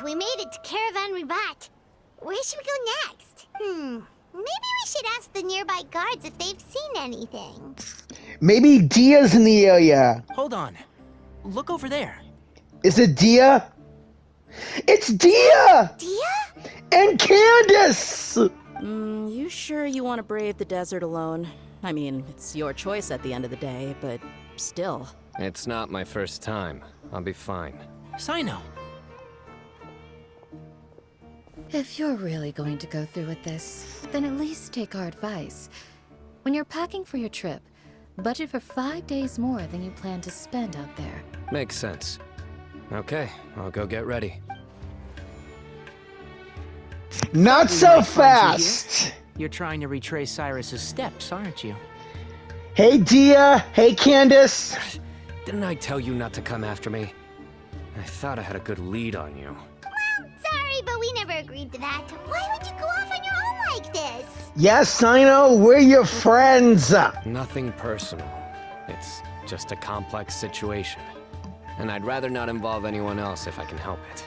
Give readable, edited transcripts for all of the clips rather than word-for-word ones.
we made it to Caravan Ribat. Where should we go next? Maybe we should ask the nearby guards if they've seen anything. Maybe Dehya's in the area. Hold on. Look over there. Is it Dehya? It's Dehya! Dehya? And Candace! You sure you want to brave the desert alone? I mean, it's your choice at the end of the day, but still. It's not my first time. I'll be fine. Cyno. If you're really going to go through with this, then at least take our advice. When you're packing for your trip, budget for 5 days more than you plan to spend out there. Makes sense. Okay, I'll go get ready. Not so fast! You're trying to retrace Cyrus's steps, aren't you? Hey Dehya, hey Candace. Didn't I tell you not to come after me? I thought I had a good lead on you. Sorry, but we never agreed to that. Why would you go off on your own like this? Yes, Cyno, we're your friends. Nothing personal. It's just a complex situation. And I'd rather not involve anyone else if I can help it.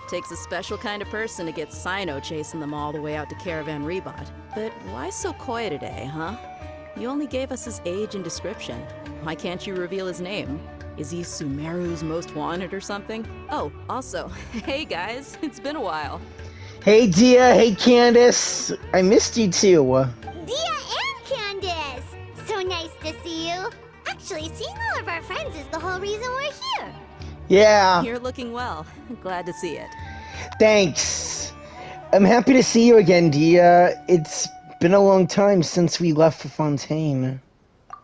Takes a special kind of person to get Cyno chasing them all the way out to Caravan Ribat. But why so coy today, huh? You only gave us his age and description. Why can't you reveal his name? Is he Sumeru's most wanted or something? Oh, also, hey guys, it's been a while. Hey Dehya, hey Candace. I missed you too. Dehya and Candace! So nice to see you. Actually, seeing all of our friends is the whole reason we're here. Yeah, You're looking well. Glad to see it. thanks. I'm happy to see you again, Dehya. It's been a long time since we left for Fontaine.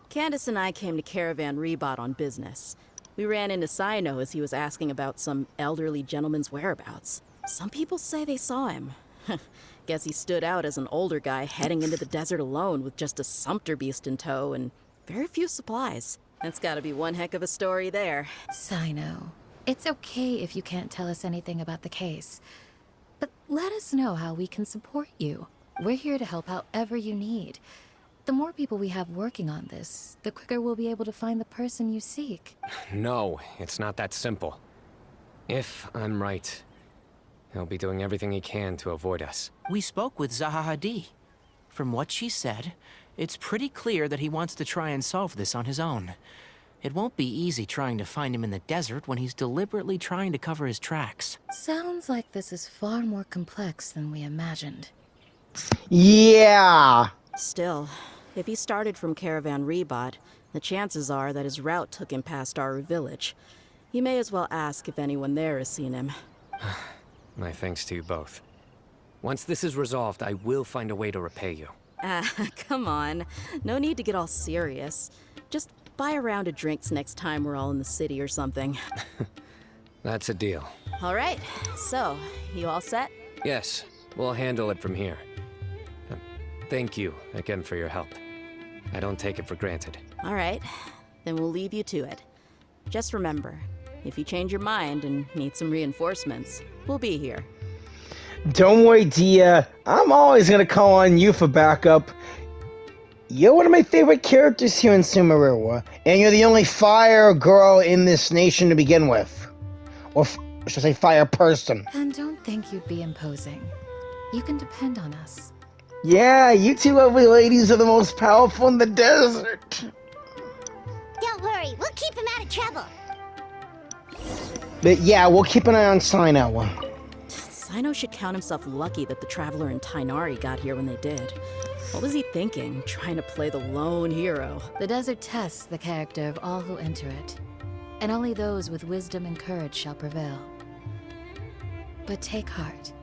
Candace and I came to Caravan Ribat on business. We ran into Cyno as he was asking about some elderly gentleman's whereabouts. Some people say they saw him. Guess he stood out as an older guy heading into the desert alone with just a sumpter beast in tow and very few supplies. That's gotta be one heck of a story there. Cyno, it's okay if you can't tell us anything about the case. But let us know how we can support you. We're here to help however you need. The more people we have working on this, the quicker we'll be able to find the person you seek. No, it's not that simple. If I'm right, he'll be doing everything he can to avoid us. We spoke with Zaha Hadid. From what she said, it's pretty clear that he wants to try and solve this on his own. It won't be easy trying to find him in the desert when he's deliberately trying to cover his tracks. Sounds like this is far more complex than we imagined. Yeah. Still, if he started from Caravan Ribat, the chances are that his route took him past our village. You may as well ask if anyone there has seen him. My thanks to you both. Once this is resolved, I will find a way to repay you. Come on. No need to get all serious. Just buy a round of drinks next time we're all in the city or something. That's a deal. All right, so, you all set? Yes, we'll handle it from here. Thank you again for your help. I don't take it for granted. All right, then we'll leave you to it. Just remember, if you change your mind and need some reinforcements, we'll be here. Don't worry, Dehya. I'm always gonna call on you for backup. You're one of my favorite characters here in Sumeru, and you're the only fire girl in this nation to begin with. Or should I say fire person. And don't think you'd be imposing. You can depend on us. Yeah, you two lovely ladies are the most powerful in the desert. Don't worry, we'll keep him out of trouble. But yeah, we'll keep an eye on Cyno. Cyno should count himself lucky that the Traveler and Tainari got here when they did. What was he thinking, trying to play the lone hero? The desert tests the character of all who enter it, and only those with wisdom and courage shall prevail. But take heart.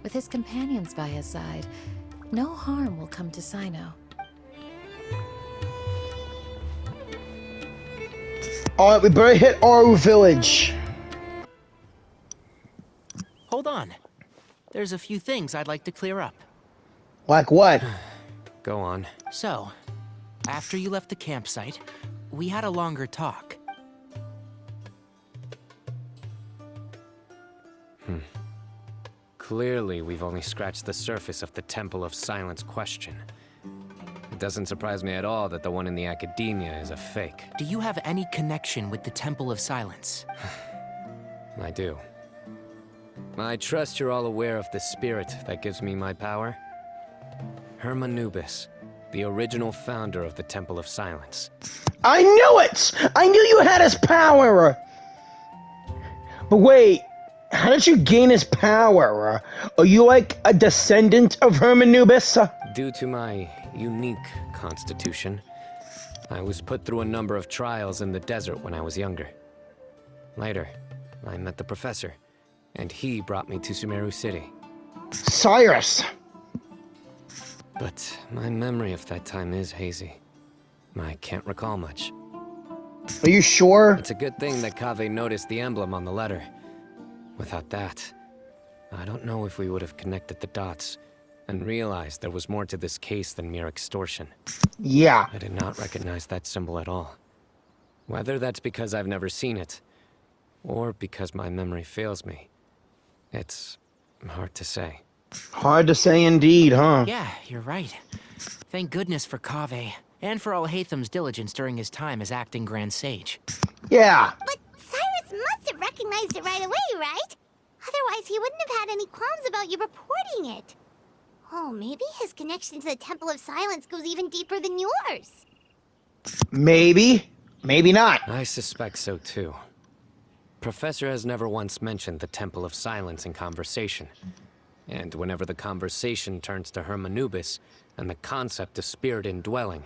With his companions by his side, no harm will come to Cyno. Alright, we better hit Aru Village. Hold on. There's a few things I'd like to clear up. Like what? Go on. So, after you left the campsite, we had a longer talk. Clearly, we've only scratched the surface of the Temple of Silence question. It doesn't surprise me at all that the one in the academia is a fake. Do you have any connection with the Temple of Silence? I do. I trust you're all aware of the spirit that gives me my power. Hermanubis, the original founder of the Temple of Silence. I knew it! I knew you had his power! But wait, how did you gain his power? Are you like a descendant of Hermanubis? Due to my unique constitution, I was put through a number of trials in the desert when I was younger. Later, I met the professor, and he brought me to Sumeru City. Cyrus! But my memory of that time is hazy. I can't recall much. Are you sure? It's a good thing that Kaveh noticed the emblem on the letter. Without that, I don't know if we would have connected the dots and realized there was more to this case than mere extortion. Yeah. I did not recognize that symbol at all. Whether that's because I've never seen it, or because my memory fails me, it's hard to say. Hard to say indeed, huh? Yeah, you're right. Thank goodness for Kaveh, and for Alhaitham's diligence during his time as acting Grand Sage. Yeah. But Cyrus must have recognized it right away, right? Otherwise, he wouldn't have had any qualms about you reporting it. Oh, maybe his connection to the Temple of Silence goes even deeper than yours. Maybe. Maybe not. I suspect so too. Professor has never once mentioned the Temple of Silence in conversation. And whenever the conversation turns to Hermanubis and the concept of spirit indwelling,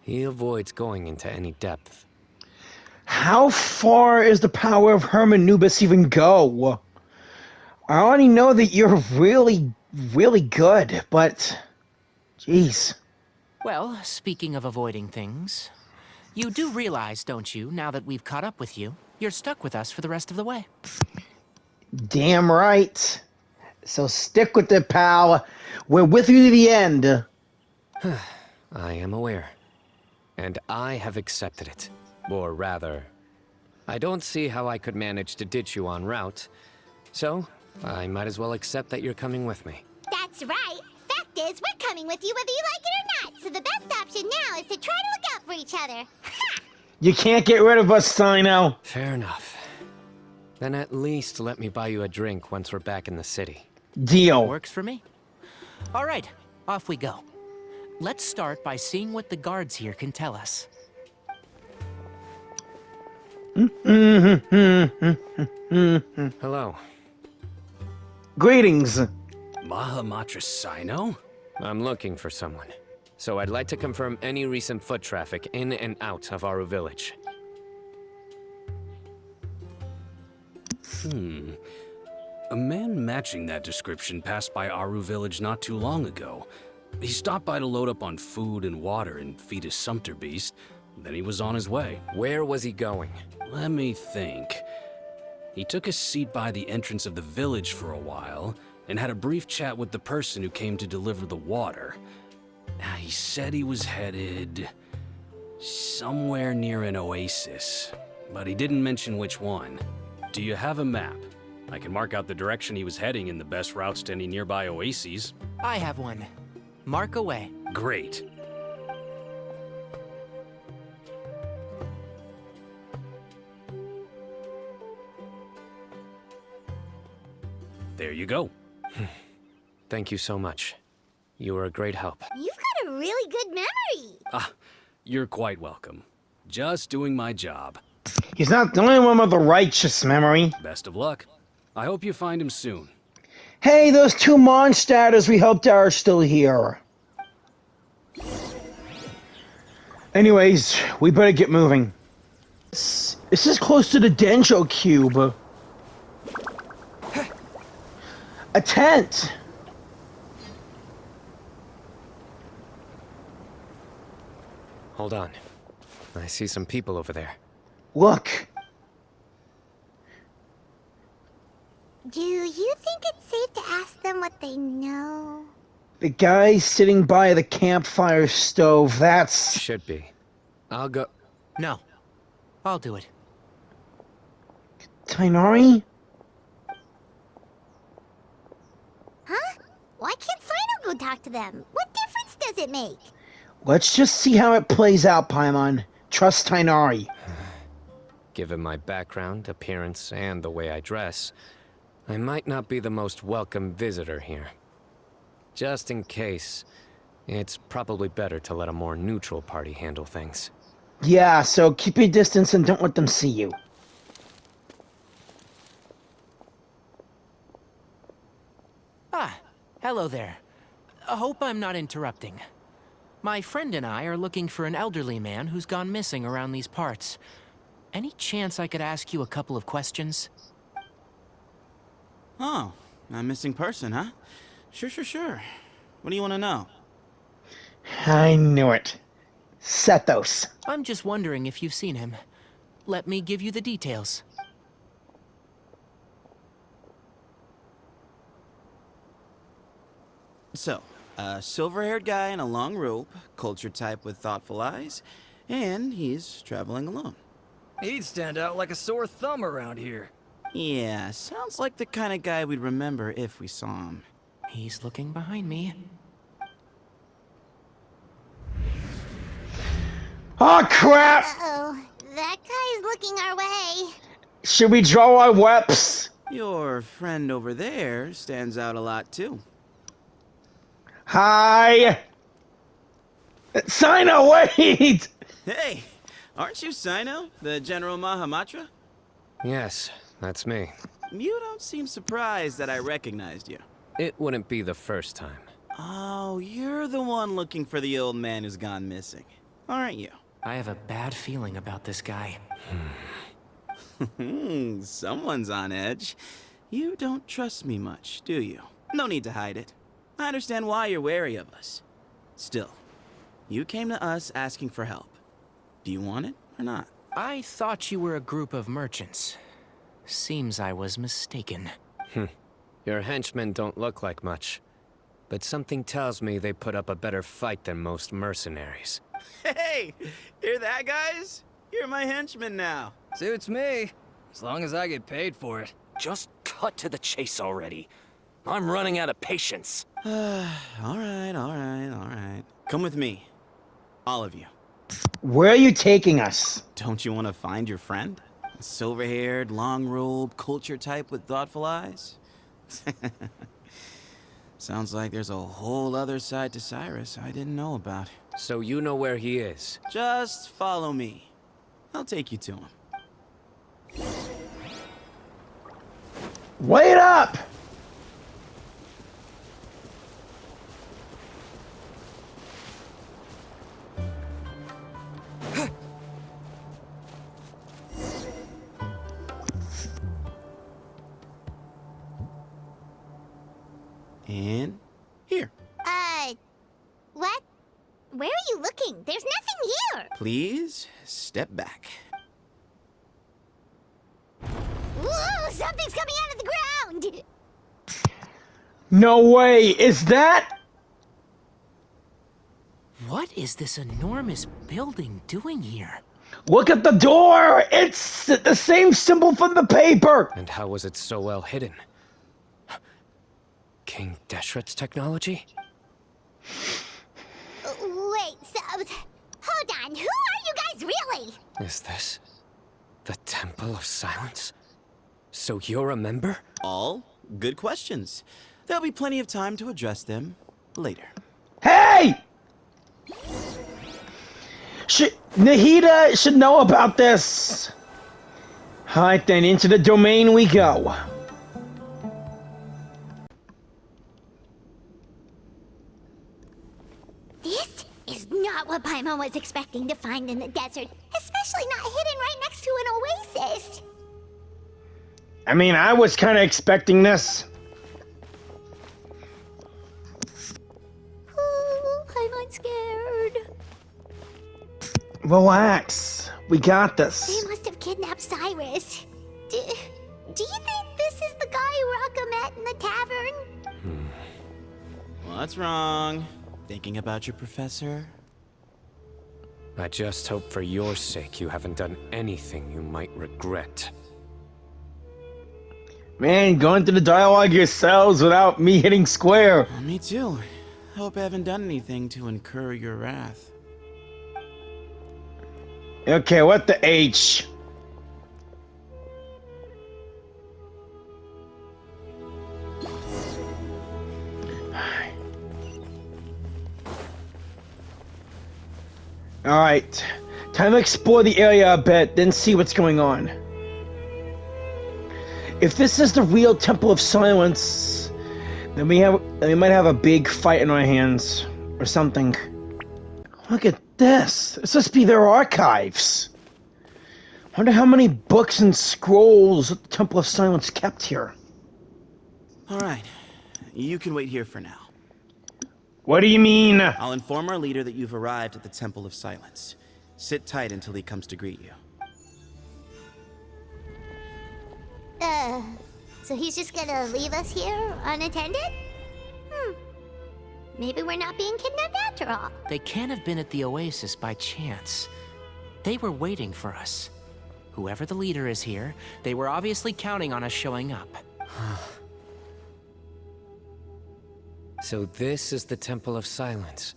he avoids going into any depth. How far is the power of Hermanubis even go? I already know that you're really, really good, but... Jeez. Well, speaking of avoiding things, you do realize, don't you, now that we've caught up with you, you're stuck with us for the rest of the way. Damn right. So stick with it, pal. We're with you to the end. I am aware. And I have accepted it. Or rather, I don't see how I could manage to ditch you en route. So, I might as well accept that you're coming with me. That's right. Fact is, we're coming with you whether you like it or not. So the best option now is to try to look out for each other. Ha! You can't get rid of us, Cyno. Fair enough. Then at least let me buy you a drink once we're back in the city. Deal. Works for me. All right, off we go. Let's start by seeing what the guards here can tell us. Hello. Greetings. Mahamatra Cyno? I'm looking for someone. So I'd like to confirm any recent foot traffic in and out of Aru village. A man matching that description passed by Aru village not too long ago. He stopped by to load up on food and water and feed his sumpter beast. Then he was on his way. Where was he going? Let me think. He took a seat by the entrance of the village for a while and had a brief chat with the person who came to deliver the water. He said he was headed somewhere near an oasis, but he didn't mention which one. Do you have a map? I can mark out the direction he was heading and the best routes to any nearby oases. I have one. Mark away. Great. There you go. Thank you so much. You were a great help. You've got a really good memory. You're quite welcome. Just doing my job. He's not the only one with a righteous memory. Best of luck. I hope you find him soon. Hey, those two monsters we helped are still here. Anyways, we better get moving. This is close to the Denjo Cube. A tent! Hold on. I see some people over there. Look. Do you think it's safe to ask them what they know? The guy sitting by the campfire stove, that's... Should be. I'll go. No, I'll do it. Tighnari? Huh? Why can't Cyno go talk to them? What difference does it make? Let's just see how it plays out, Paimon. Trust Tighnari. Given my background, appearance, and the way I dress, I might not be the most welcome visitor here. Just in case, it's probably better to let a more neutral party handle things. Yeah, so keep your distance and don't let them see you. Ah, hello there. I hope I'm not interrupting. My friend and I are looking for an elderly man who's gone missing around these parts. Any chance I could ask you a couple of questions? Oh, a missing person, huh? Sure. What do you want to know? I knew it. Sethos. I'm just wondering if you've seen him. Let me give you the details. So, a silver-haired guy in a long robe, culture type with thoughtful eyes, and he's traveling alone. He'd stand out like a sore thumb around here. Yeah, sounds like the kind of guy we'd remember if we saw him. He's looking behind me. Oh, crap! Uh-oh. That guy's looking our way. Should we draw our weps? Your friend over there stands out a lot, too. Hi! Cyno, wait! Hey, aren't you Cyno, the General Mahamatra? Yes, that's me. You don't seem surprised that I recognized you. It wouldn't be the first time. Oh, you're the one looking for the old man who's gone missing, aren't you? I have a bad feeling about this guy. Someone's on edge. You don't trust me much, do you? No need to hide it. I understand why you're wary of us. Still, you came to us asking for help. Do you want it or not? I thought you were a group of merchants. Seems I was mistaken. Your henchmen don't look like much, but something tells me they put up a better fight than most mercenaries. Hey, hear that, guys? You're my henchman now. Suits me, as long as I get paid for it. Just cut to the chase already. I'm running out of patience. All right. Come with me. All of you. Where are you taking us? Don't you want to find your friend? A silver-haired, long-robed, culture type with thoughtful eyes? Sounds like there's a whole other side to Cyrus I didn't know about. So you know where he is? Just follow me. I'll take you to him. Wait up! And here. What? Where are you looking? There's nothing here. Please step back. Whoa, something's coming out of the ground. No way, is that? What is this enormous building doing here? Look at the door! It's the same symbol from the paper! And how was it so well hidden? King Deshret's technology? Wait, hold on. Who are you guys really? Is this the Temple of Silence? So you're a member? All good questions. There'll be plenty of time to address them later. Hey! Nahida should know about this. Alright then, into the domain we go. This is not what Paimon was expecting to find in the desert, especially not hidden right next to an oasis. I mean, I was kind of expecting this. Oh, Paimon's scared. Relax. We got this. They must have kidnapped Cyrus. Do you think this is the guy Rocca met in the tavern? What's wrong? Thinking about your professor? I just hope for your sake you haven't done anything you might regret. Man, going through the dialogue yourselves without me hitting square. Me too. Hope I haven't done anything to incur your wrath. Okay, what the H? Alright. Time to explore the area a bit, then see what's going on. If this is the real Temple of Silence, then we might have a big fight in our hands. Or something. Look at this. This must be their archives. Wonder how many books and scrolls the Temple of Silence kept here. Alright, you can wait here for now. What do you mean? I'll inform our leader that you've arrived at the Temple of Silence. Sit tight until he comes to greet you. So he's just gonna leave us here unattended? Maybe we're not being kidnapped after all. They can't have been at the Oasis by chance. They were waiting for us. Whoever the leader is here, they were obviously counting on us showing up. So this is the Temple of Silence.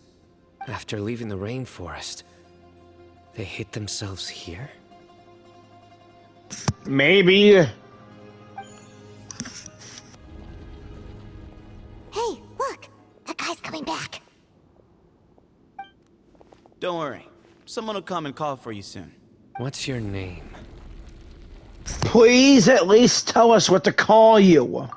After leaving the rainforest, they hid themselves here? Maybe. Hey, look! That guy's coming back. Don't worry. Someone will come and call for you soon. What's your name? Please at least tell us what to call you.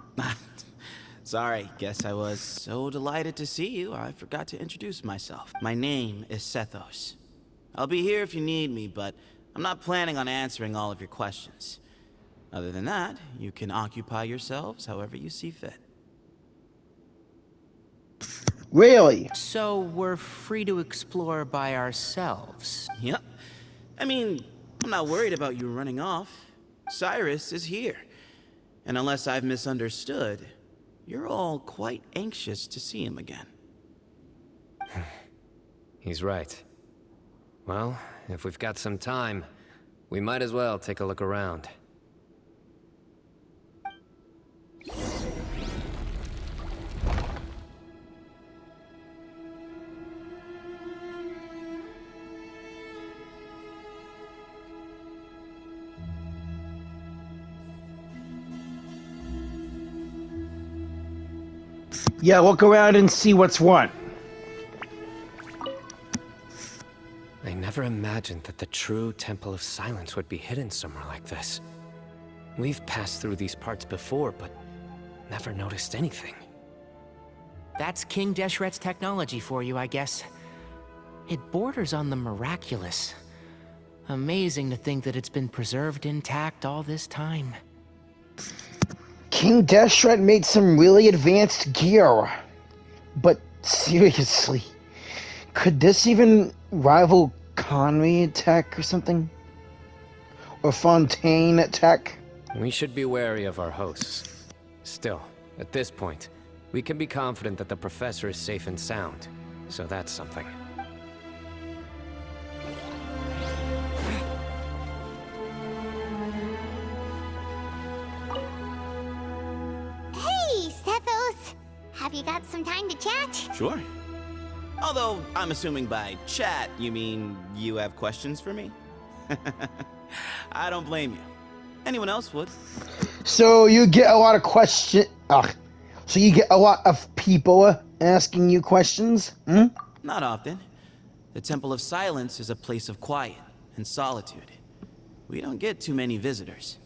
Sorry, guess I was so delighted to see you, I forgot to introduce myself. My name is Sethos. I'll be here if you need me, but I'm not planning on answering all of your questions. Other than that, you can occupy yourselves however you see fit. Really? So we're free to explore by ourselves. Yep. I mean, I'm not worried about you running off. Cyrus is here. And unless I've misunderstood, you're all quite anxious to see him again. He's right. Well, if we've got some time, we might as well take a look around. Yeah, look around and see what's what. I never imagined that the true Temple of Silence would be hidden somewhere like this. We've passed through these parts before, but never noticed anything. That's King Deshret's technology for you, I guess. It borders on the miraculous. Amazing to think that it's been preserved intact all this time. King Deshret made some really advanced gear. But seriously, could this even rival Conry tech or something? Or Fontaine tech? We should be wary of our hosts. Still, at this point, we can be confident that the professor is safe and sound, so that's something. Hey, Sethos! Have you got some time to chat? Sure. Although, I'm assuming by chat, you mean you have questions for me? I don't blame you. Anyone else would. So you get a lot of so you get a lot of people asking you questions? Not often. The Temple of Silence is a place of quiet and solitude. We don't get too many visitors.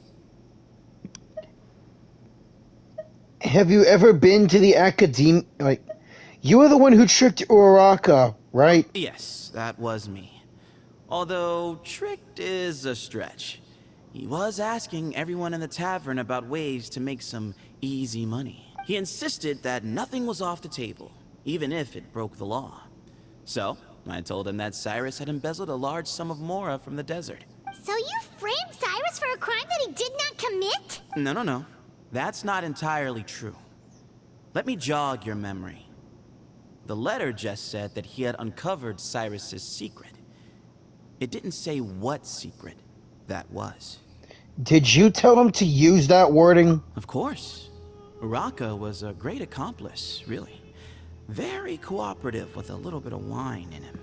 Have you ever been to the academy? Like, you were the one who tricked Uraraka, right? Yes, that was me. Although, tricked is a stretch. He was asking everyone in the tavern about ways to make some easy money. He insisted that nothing was off the table, even if it broke the law. So, I told him that Cyrus had embezzled a large sum of mora from the desert. So you framed Cyrus for a crime that he did not commit? No. That's not entirely true. Let me jog your memory. The letter just said that he had uncovered Cyrus's secret. It didn't say what secret that was. Did you tell him to use that wording? Of course. Uraraka was a great accomplice, really. Very cooperative with a little bit of wine in him.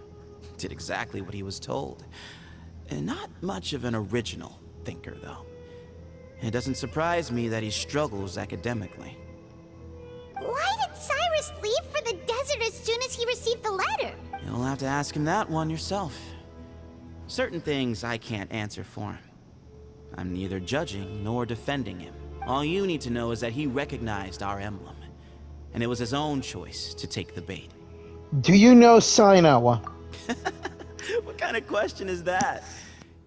Did exactly what he was told. And not much of an original thinker, though. It doesn't surprise me that he struggles academically. Why did Cyrus leave for the desert as soon as he received the letter? You'll have to ask him that one yourself. Certain things I can't answer for him. I'm neither judging nor defending him. All you need to know is that he recognized our emblem, and it was his own choice to take the bait. Do you know Cyno? What kind of question is that?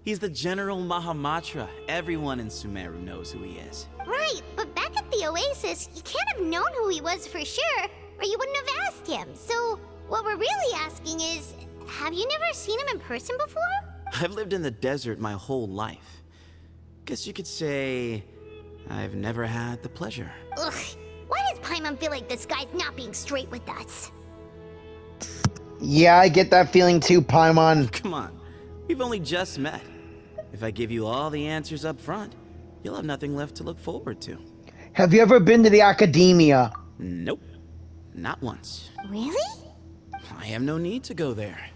He's the General Mahamatra. Everyone in Sumeru knows who he is. Right, but back at the Oasis, you can't have known who he was for sure, or you wouldn't have asked him. So, what we're really asking is, have you never seen him in person before? I've lived in the desert my whole life. Guess you could say I've never had the pleasure. Ugh, why does Paimon feel like this guy's not being straight with us? Yeah, I get that feeling too, Paimon. Come on, we've only just met. If I give you all the answers up front, you'll have nothing left to look forward to. Have you ever been to the academia? Nope, not once. Really? I have no need to go there.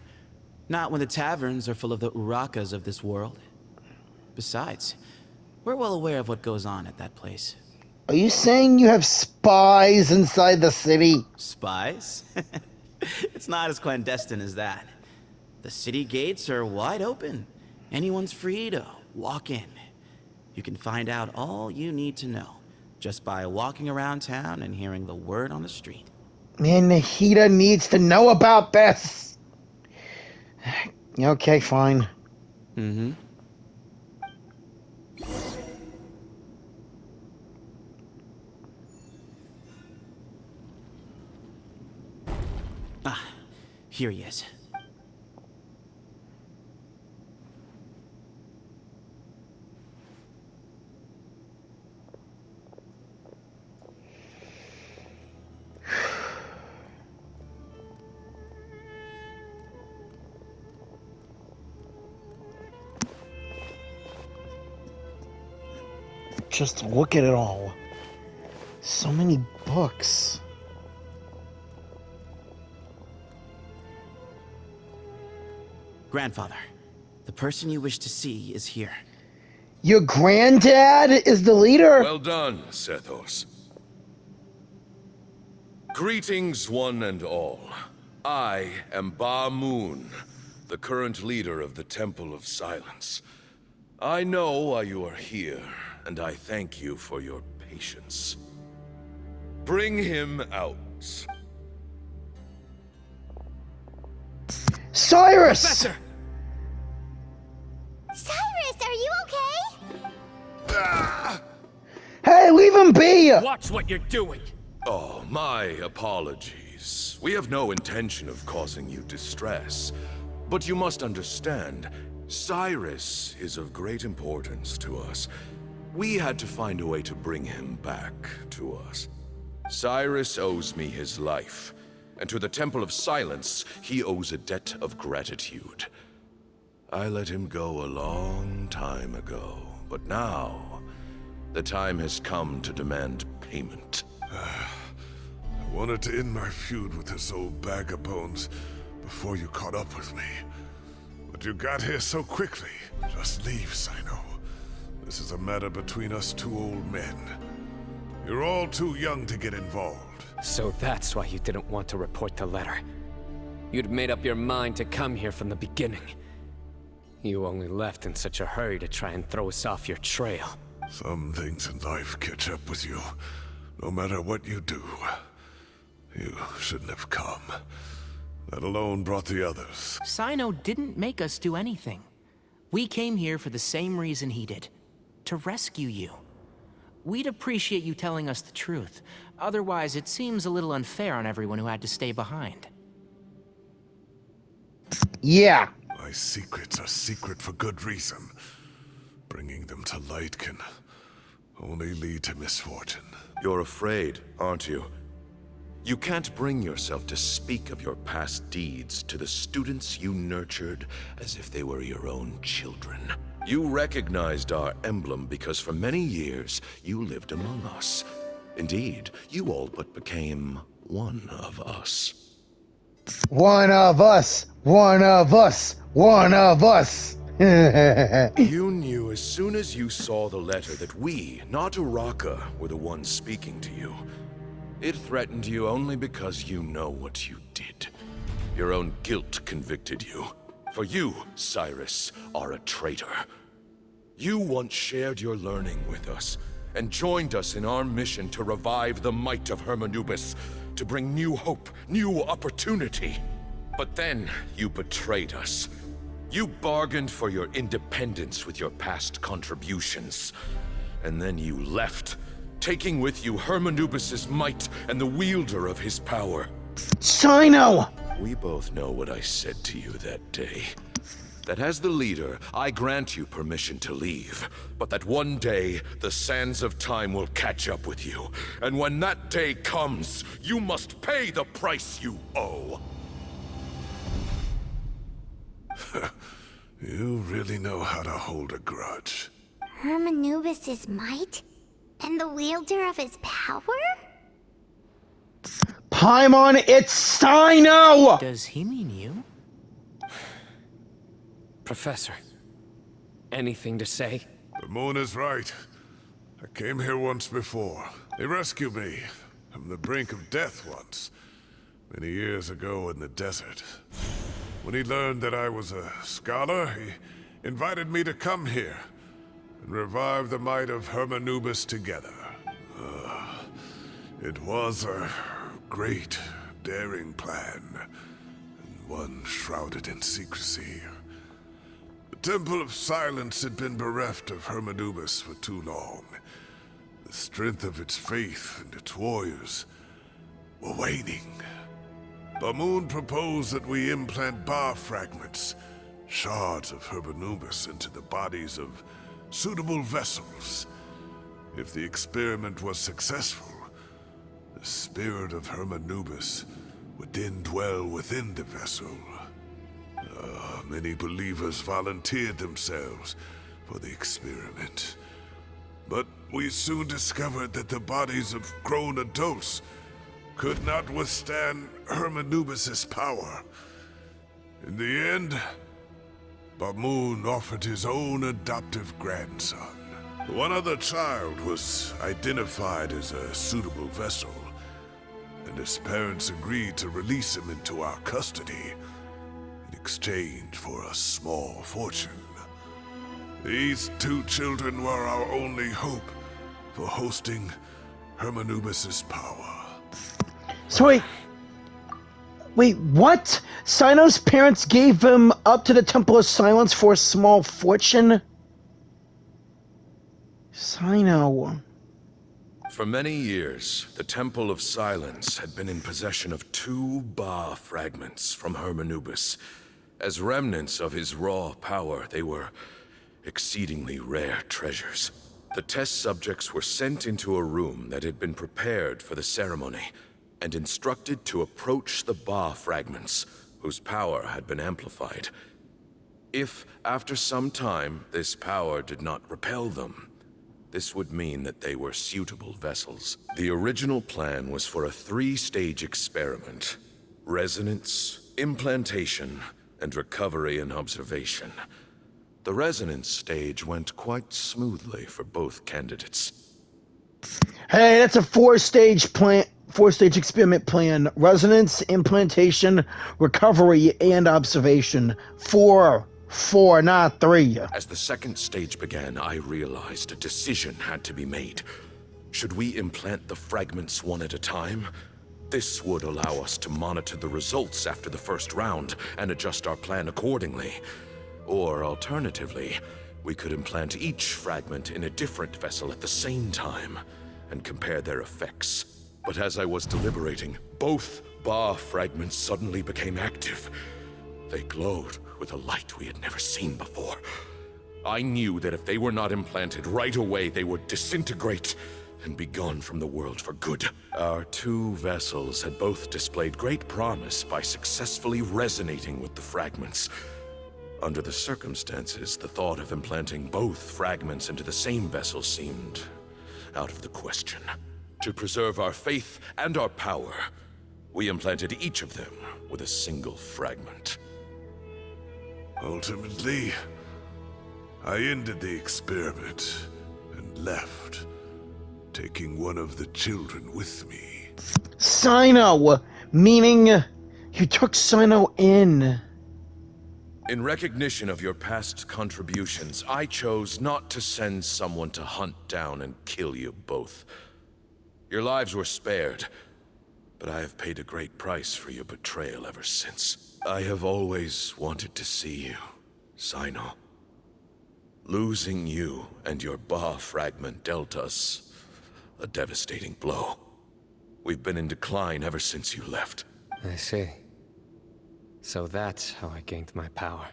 Not when the taverns are full of the urakas of this world. Besides, we're well aware of what goes on at that place. Are you saying you have spies inside the city? Spies? It's not as clandestine as that. The city gates are wide open. Anyone's free to walk in. You can find out all you need to know just by walking around town and hearing the word on the street. Man, Nahida needs to know about this. Okay, fine. Mm-hmm. Ah, here he is. Just look at it all. So many books. Grandfather, the person you wish to see is here. Your granddad is the leader? Well done, Sethos. Greetings, one and all. I am Ba Moon, the current leader of the Temple of Silence. I know why you are here, and I thank you for your patience. Bring him out. Cyrus! Professor! Cyrus, are you okay? Ah! Hey, leave him be! Watch what you're doing! Oh, my apologies. We have no intention of causing you distress. But you must understand, Cyrus is of great importance to us. We had to find a way to bring him back to us. Cyrus owes me his life, and to the Temple of Silence, he owes a debt of gratitude. I let him go a long time ago, but now, the time has come to demand payment. I wanted to end my feud with this old bag of bones before you caught up with me. But you got here so quickly. Just leave, Cyno. This is a matter between us two old men. You're all too young to get involved. So that's why you didn't want to report the letter. You'd made up your mind to come here from the beginning. You only left in such a hurry to try and throw us off your trail. Some things in life catch up with you, no matter what you do. You shouldn't have come, let alone brought the others. Cyno didn't make us do anything. We came here for the same reason he did. To rescue you. We'd appreciate you telling us the truth. Otherwise, it seems a little unfair on everyone who had to stay behind. Yeah. My secrets are secret for good reason. Bringing them to light can only lead to misfortune. You're afraid, aren't you? You can't bring yourself to speak of your past deeds to the students you nurtured as if they were your own children. You recognized our emblem because for many years you lived among us. Indeed, you all but became one of us. One of us! One of us! One of us! You knew as soon as you saw the letter that we, not Uraka, were the ones speaking to you. It threatened you only because you know what you did. Your own guilt convicted you. For you, Cyrus, are a traitor. You once shared your learning with us, and joined us in our mission to revive the might of Hermanubis, to bring new hope, new opportunity. But then, you betrayed us. You bargained for your independence with your past contributions. And then you left, taking with you Hermanubis' might and the wielder of his power. Cyno! We both know what I said to you that day. That as the leader, I grant you permission to leave, but that one day, the sands of time will catch up with you. And when that day comes, you must pay the price you owe. You really know how to hold a grudge. Hermanubis' might? And the wielder of his power? Paimon, it's Cyno! Does he mean you? Professor, anything to say? The moon is right. I came here once before. He rescued me from the brink of death once, many years ago in the desert. When he learned that I was a scholar, he invited me to come here and revive the might of Hermanubis together. It was a great, daring plan, and one shrouded in secrecy. The Temple of Silence had been bereft of Hermanubis for too long. The strength of its faith and its warriors were waning. Bamoon proposed that we implant bar fragments, shards of Hermanubis, into the bodies of suitable vessels. If the experiment was successful, the spirit of Hermanubis would then dwell within the vessel. Many believers volunteered themselves for the experiment. But we soon discovered that the bodies of grown adults could not withstand Hermanubis' power. In the end, Bamoon offered his own adoptive grandson. One other child was identified as a suitable vessel, and his parents agreed to release him into our custody in exchange for a small fortune. These two children were our only hope for hosting Hermanubis' power. So wait, what? Cyno's parents gave him up to the Temple of Silence for a small fortune? Cyno. For many years, the Temple of Silence had been in possession of 2 Ba fragments from Hermanubis. As remnants of his raw power, they were exceedingly rare treasures. The test subjects were sent into a room that had been prepared for the ceremony, and instructed to approach the Ba fragments, whose power had been amplified. If, after some time, this power did not repel them, this would mean that they were suitable vessels. The original plan was for a 3-stage experiment: resonance, implantation, and recovery and observation. The resonance stage went quite smoothly for both candidates. Hey, that's a 4-stage plan. 4-stage experiment plan: resonance, implantation, recovery, and observation. Four, not 3. As the 2nd stage began, I realized a decision had to be made. Should we implant the fragments one at a time? This would allow us to monitor the results after the first round and adjust our plan accordingly. Or alternatively, we could implant each fragment in a different vessel at the same time and compare their effects. But as I was deliberating, both Ba fragments suddenly became active. They glowed with a light we had never seen before. I knew that if they were not implanted right away, they would disintegrate and be gone from the world for good. Our 2 vessels had both displayed great promise by successfully resonating with the fragments. Under the circumstances, the thought of implanting both fragments into the same vessel seemed out of the question. To preserve our faith and our power, we implanted each of them with a single fragment. Ultimately, I ended the experiment and left, taking one of the children with me. Cyno, meaning you took Cyno in. In recognition of your past contributions, I chose not to send someone to hunt down and kill you both. Your lives were spared, but I have paid a great price for your betrayal ever since. I have always wanted to see you, Cyno. Losing you and your Ba fragment dealt us a devastating blow. We've been in decline ever since you left. I see. So that's how I gained my power.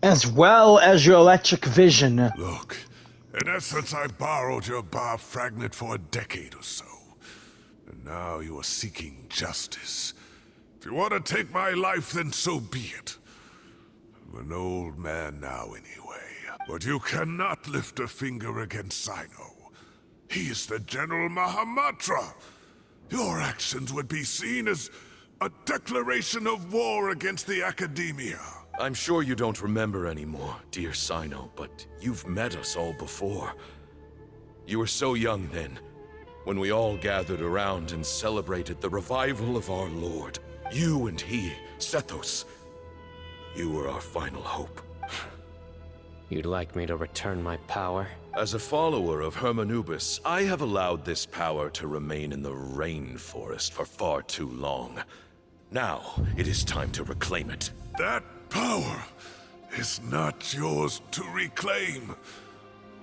As well as your electric vision. Look, in essence, I borrowed your Ba fragment for a decade or so. And now you are seeking justice. If you want to take my life, then so be it. I'm an old man now anyway. But you cannot lift a finger against Cyno. He is the General Mahamatra. Your actions would be seen as a declaration of war against the Academia. I'm sure you don't remember anymore, dear Cyno, but you've met us all before. You were so young then, when we all gathered around and celebrated the revival of our Lord. You and he, Sethos, you were our final hope. You'd like me to return my power? As a follower of Hermanubis, I have allowed this power to remain in the rainforest for far too long. Now, it is time to reclaim it. That power is not yours to reclaim.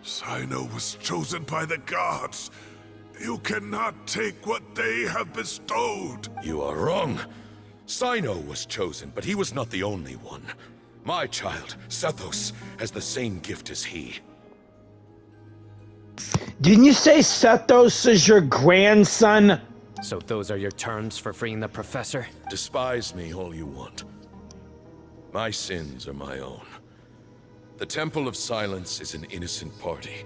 Cyno was chosen by the gods. You cannot take what they have bestowed. You are wrong. Cyno was chosen, but he was not the only one. My child, Sethos, has the same gift as he. Didn't you say Sethos is your grandson? So those are your terms for freeing the professor? Despise me all you want. My sins are my own. The Temple of Silence is an innocent party.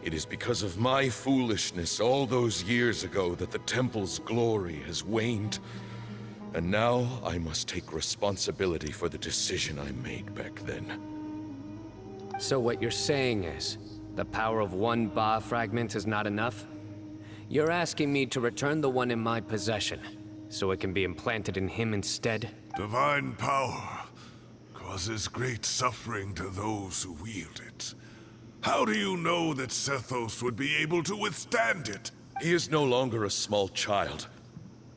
It is because of my foolishness all those years ago that the Temple's glory has waned. And now I must take responsibility for the decision I made back then. So what you're saying is, the power of one Ba fragment is not enough? You're asking me to return the one in my possession, so it can be implanted in him instead? Divine power causes great suffering to those who wield it. How do you know that Sethos would be able to withstand it? He is no longer a small child.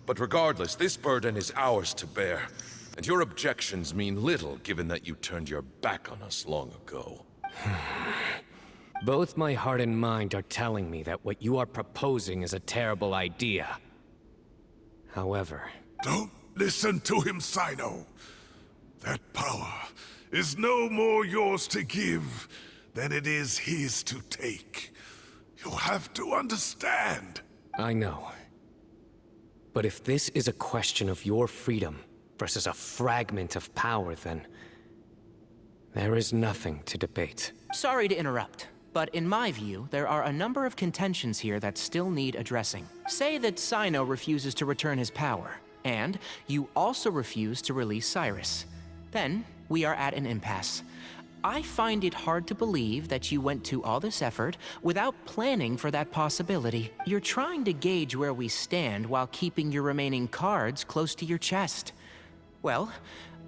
But regardless, this burden is ours to bear. And your objections mean little, given that you turned your back on us long ago. Both my heart and mind are telling me that what you are proposing is a terrible idea. However... Don't listen to him, Cyno. That power is no more yours to give than it is his to take. You have to understand. I know. But if this is a question of your freedom versus a fragment of power, then... there is nothing to debate. Sorry to interrupt, but in my view, there are a number of contentions here that still need addressing. Say that Cyno refuses to return his power, and you also refuse to release Cyrus. Then, we are at an impasse. I find it hard to believe that you went to all this effort without planning for that possibility. You're trying to gauge where we stand while keeping your remaining cards close to your chest. Well,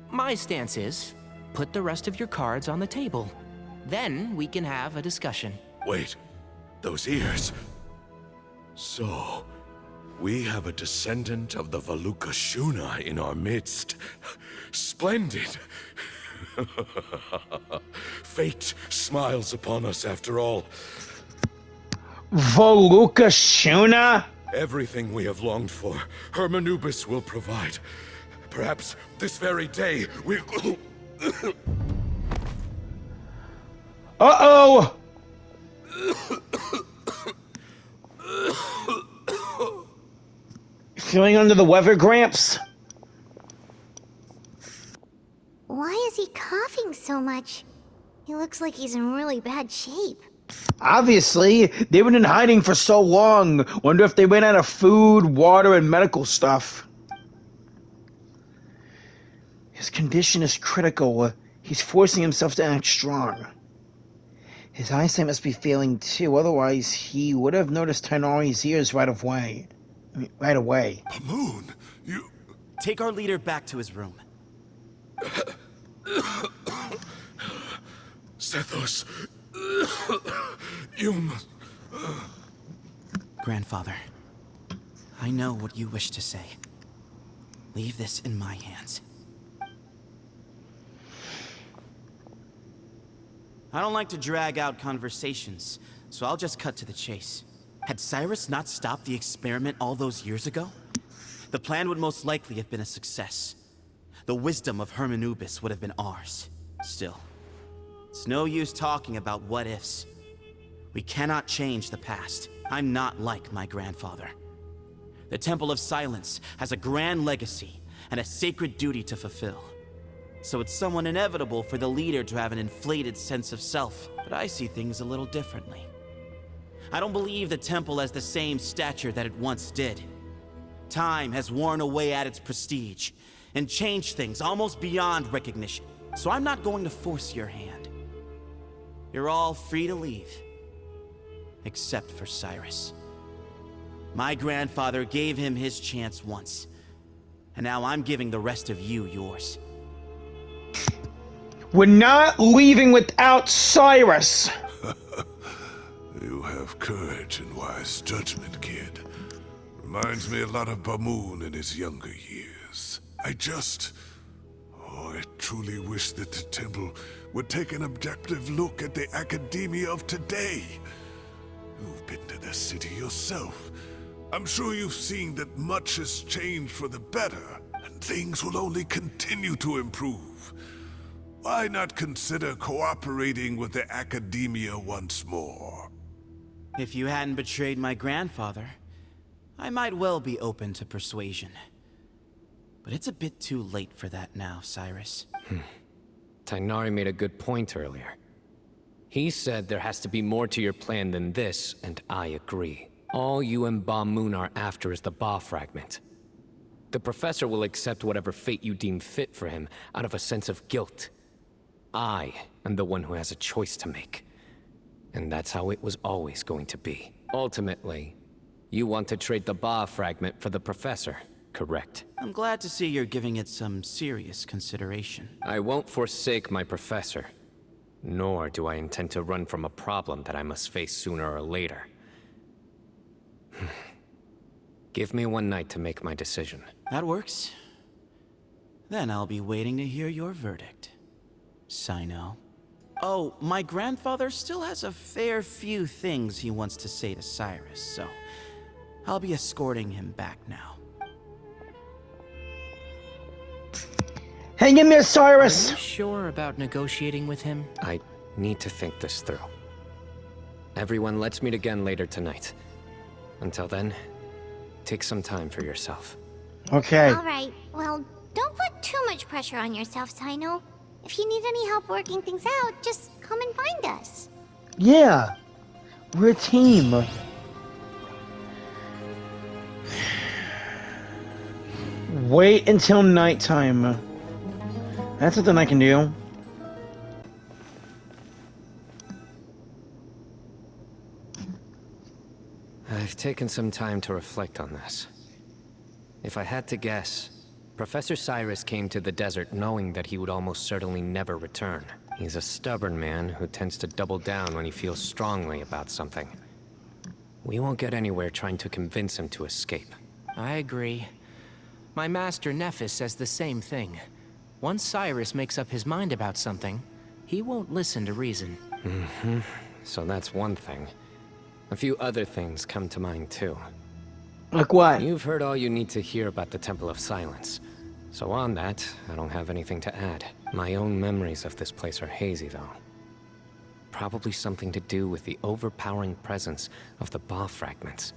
my stance is, put the rest of your cards on the table. Then we can have a discussion. Wait, those ears. So, we have a descendant of the Valukashuna in our midst. Splendid. Fate smiles upon us after all. Valukashuna? Everything we have longed for, Hermanubis will provide. Perhaps this very day we... Uh-oh! Feeling under the weather, Gramps? Why is he coughing so much? He looks like he's in really bad shape. Obviously, they've been in hiding for so long. Wonder if they ran out of food, water, and medical stuff. His condition is critical. He's forcing himself to act strong. His eyesight must be failing too, otherwise he would have noticed Tighnari's ears right away. Moon, you... Take our leader back to his room. Sethos, you must... Grandfather, I know what you wish to say. Leave this in my hands. I don't like to drag out conversations, so I'll just cut to the chase. Had Cyrus not stopped the experiment all those years ago, the plan would most likely have been a success. The wisdom of Hermanubis would have been ours. Still, it's no use talking about what-ifs. We cannot change the past. I'm not like my grandfather. The Temple of Silence has a grand legacy and a sacred duty to fulfill. So it's somewhat inevitable for the leader to have an inflated sense of self. But I see things a little differently. I don't believe the temple has the same stature that it once did. Time has worn away at its prestige and changed things almost beyond recognition. So I'm not going to force your hand. You're all free to leave. Except for Cyrus. My grandfather gave him his chance once. And now I'm giving the rest of you yours. We're not leaving without Cyrus! You have courage and wise judgment, kid. Reminds me a lot of Bamoon in his younger years. I truly wish that the temple would take an objective look at the academia of today. You've been to the city yourself. I'm sure you've seen that much has changed for the better, and things will only continue to improve. Why not consider cooperating with the academia once more? If you hadn't betrayed my grandfather, I might well be open to persuasion. But it's a bit too late for that now, Cyrus. Tighnari made a good point earlier. He said there has to be more to your plan than this, and I agree. All you and Bamoon are after is the Ba fragment. The professor will accept whatever fate you deem fit for him out of a sense of guilt. I am the one who has a choice to make. And that's how it was always going to be. Ultimately, you want to trade the Ba fragment for the professor, correct? I'm glad to see you're giving it some serious consideration. I won't forsake my professor. Nor do I intend to run from a problem that I must face sooner or later. Give me one night to make my decision. That works. Then I'll be waiting to hear your verdict, Cyno. Oh, my grandfather still has a fair few things he wants to say to Cyrus, so I'll be escorting him back now. Hang in there, Cyrus! Are you sure about negotiating with him? I need to think this through. Everyone, let's meet again later tonight. Until then, take some time for yourself. Okay. Alright, well, don't put too much pressure on yourself, Cyno. If you need any help working things out, just come and find us. Yeah. We're a team. Wait until nighttime. That's something I can do. I've taken some time to reflect on this. If I had to guess, Professor Cyrus came to the desert knowing that he would almost certainly never return. He's a stubborn man who tends to double down when he feels strongly about something. We won't get anywhere trying to convince him to escape. I agree. My master Nephis says the same thing. Once Cyrus makes up his mind about something, he won't listen to reason. So that's one thing. A few other things come to mind too. Like what? You've heard all you need to hear about the Temple of Silence. So on that, I don't have anything to add. My own memories of this place are hazy though. Probably something to do with the overpowering presence of the Ba fragments.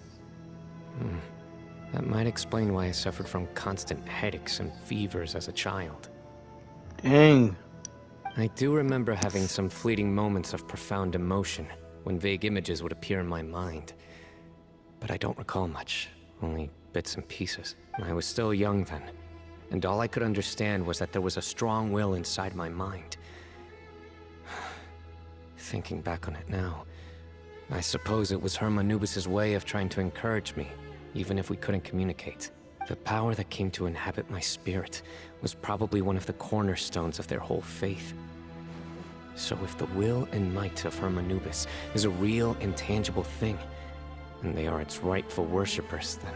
That might explain why I suffered from constant headaches and fevers as a child. Dang. I do remember having some fleeting moments of profound emotion when vague images would appear in my mind. But I don't recall much, only bits and pieces. I was still young then, and all I could understand was that there was a strong will inside my mind. Thinking back on it now, I suppose it was Hermanubis' way of trying to encourage me, even if we couldn't communicate. The power that came to inhabit my spirit was probably one of the cornerstones of their whole faith. So if the will and might of Hermanubis is a real, intangible thing, and they are its rightful worshippers, then...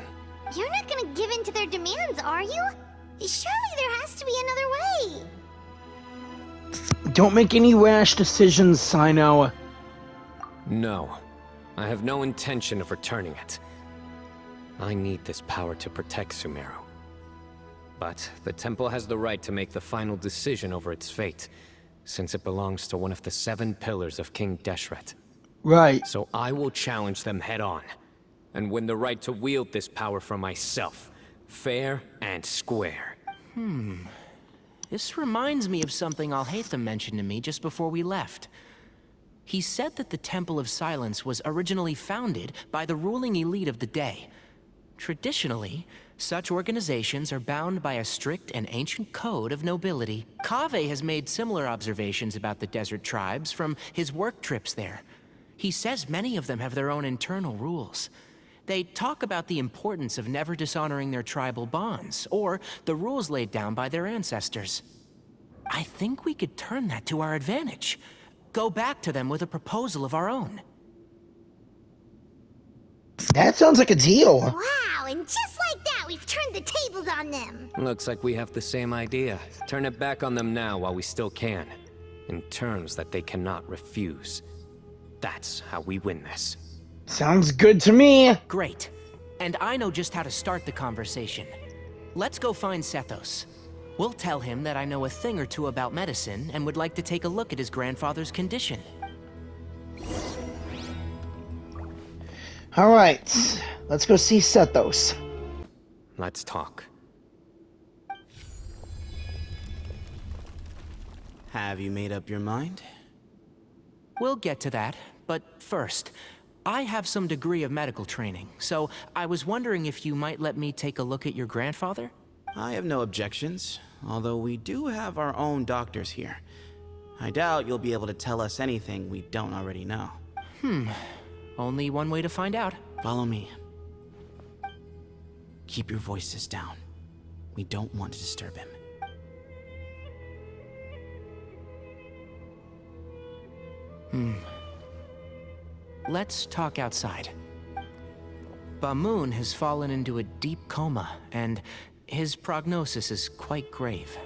You're not gonna give in to their demands, are you? Surely there has to be another way. Don't make any rash decisions, Cyno. No. I have no intention of returning it. I need this power to protect Sumeru. But the temple has the right to make the final decision over its fate, since it belongs to one of the 7 pillars of King Deshret. Right. So I will challenge them head on, and win the right to wield this power for myself, fair and square. This reminds me of something Alhaitham mentioned to me just before we left. He said that the Temple of Silence was originally founded by the ruling elite of the day. Traditionally, such organizations are bound by a strict and ancient code of nobility. Kaveh has made similar observations about the desert tribes from his work trips there. He says many of them have their own internal rules. They talk about the importance of never dishonoring their tribal bonds, or the rules laid down by their ancestors. I think we could turn that to our advantage. Go back to them with a proposal of our own. That sounds like a deal. Wow, and just like that, we've turned the tables on them. Looks like we have the same idea. Turn it back on them now while we still can, in terms that they cannot refuse. That's how we win this. Sounds good to me. Great. And I know just how to start the conversation. Let's go find Sethos. We'll tell him that I know a thing or two about medicine and would like to take a look at his grandfather's condition. All right, let's go see Sethos. Let's talk. Have you made up your mind? We'll get to that, but first, I have some degree of medical training, so I was wondering if you might let me take a look at your grandfather? I have no objections, although we do have our own doctors here. I doubt you'll be able to tell us anything we don't already know. Only one way to find out. Follow me. Keep your voices down. We don't want to disturb him. Let's talk outside. Bamoon has fallen into a deep coma, and his prognosis is quite grave.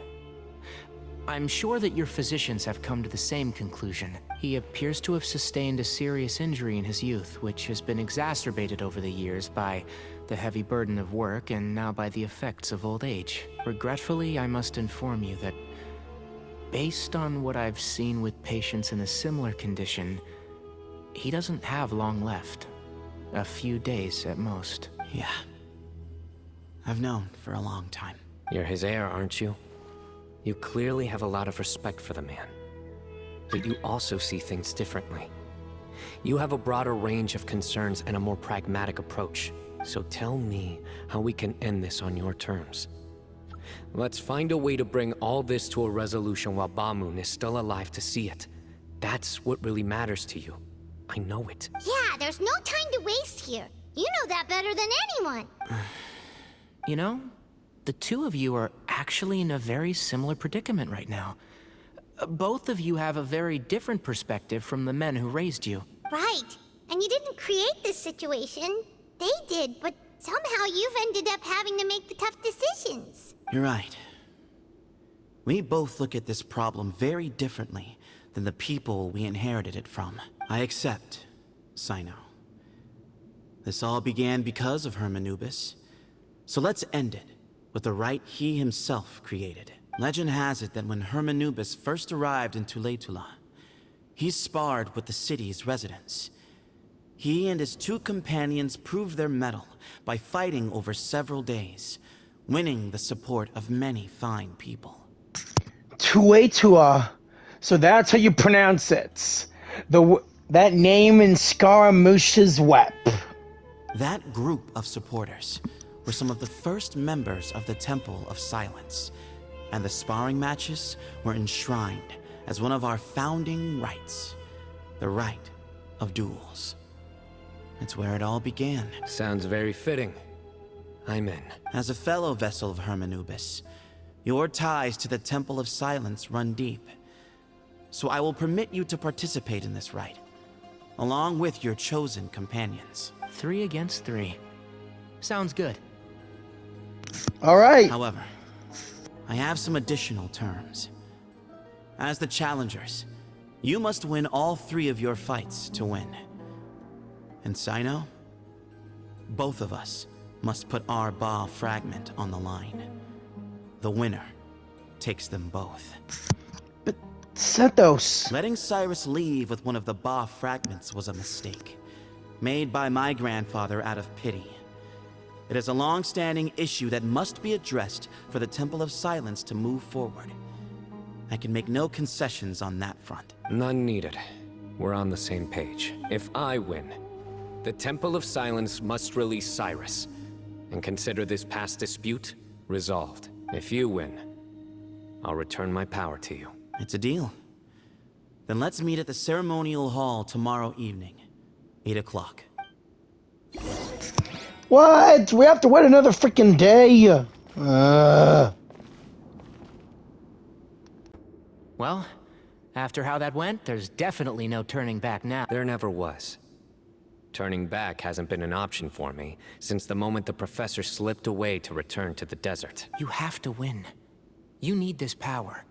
I'm sure that your physicians have come to the same conclusion. He appears to have sustained a serious injury in his youth, which has been exacerbated over the years by the heavy burden of work and now by the effects of old age. Regretfully, I must inform you that, based on what I've seen with patients in a similar condition, he doesn't have long left. A few days at most. Yeah. I've known for a long time. You're his heir, aren't you? You clearly have a lot of respect for the man. But you also see things differently. You have a broader range of concerns and a more pragmatic approach. So tell me how we can end this on your terms. Let's find a way to bring all this to a resolution while Bamoon is still alive to see it. That's what really matters to you. I know it. Yeah, there's no time to waste here. You know that better than anyone. You know, the two of you are actually in a very similar predicament right now. Both of you have a very different perspective from the men who raised you. Right. And you didn't create this situation. They did, but somehow you've ended up having to make the tough decisions. You're right. We both look at this problem very differently than the people we inherited it from. I accept, Cyno. This all began because of Hermanubis. So let's end it with the rite he himself created. Legend has it that when Hermanubis first arrived in Tuletula, he sparred with the city's residents. He and his 2 companions proved their mettle by fighting over several days, winning the support of many fine people. Tuetua. So that's how you pronounce it. That name in Scaramouche's Wep. That group of supporters were some of the first members of the Temple of Silence, and the sparring matches were enshrined as one of our founding rites, the rite of duels. It's where it all began. Sounds very fitting. I'm in. As a fellow vessel of Hermanubis, your ties to the Temple of Silence run deep. so I will permit you to participate in this rite, along with your chosen companions. 3 against 3. Sounds good. All right. However, I have some additional terms. As the challengers, you must win all 3 of your fights to win. And Cyno, both of us must put our Ba fragment on the line. The winner takes them both. But Sethos. Letting Cyrus leave with one of the Ba fragments was a mistake, made by my grandfather out of pity. It is a long-standing issue that must be addressed for the Temple of Silence to move forward. I can make no concessions on that front. None needed. We're on the same page. If I win, the Temple of Silence must release Cyrus, and consider this past dispute resolved. If you win, I'll return my power to you. It's a deal. Then let's meet at the ceremonial hall tomorrow evening, 8 o'clock. What? We have to wait another freaking day? Well, after how that went, there's definitely no turning back now. There never was. Turning back hasn't been an option for me since the moment the professor slipped away to return to the desert. You have to win. You need this power,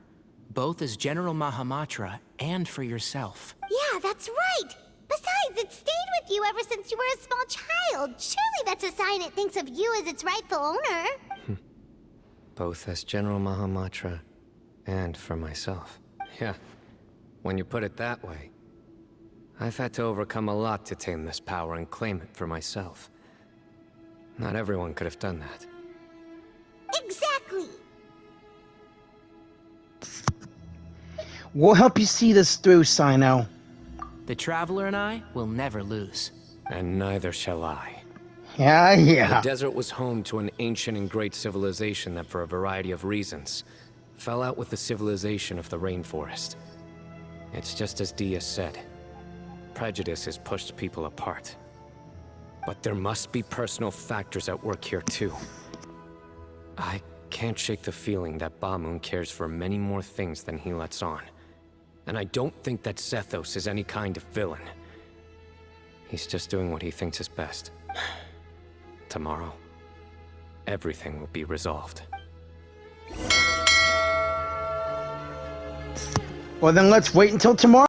both as General Mahamatra and for yourself. Yeah, that's right. Besides, it stayed with you ever since you were a small child. Surely that's a sign it thinks of you as its rightful owner. Both as General Mahamatra and for myself. Yeah, when you put it that way. I've had to overcome a lot to tame this power and claim it for myself. Not everyone could have done that. Exactly. We'll help you see this through, Cyno. The Traveler and I will never lose. And neither shall I. Yeah. The desert was home to an ancient and great civilization that, for a variety of reasons, fell out with the civilization of the rainforest. It's just as Dehya said. Prejudice has pushed people apart. But there must be personal factors at work here too. I can't shake the feeling that Bamoon cares for many more things than he lets on. And I don't think that Sethos is any kind of villain. He's just doing what he thinks is best. Tomorrow, everything will be resolved. Well, then let's wait until tomorrow.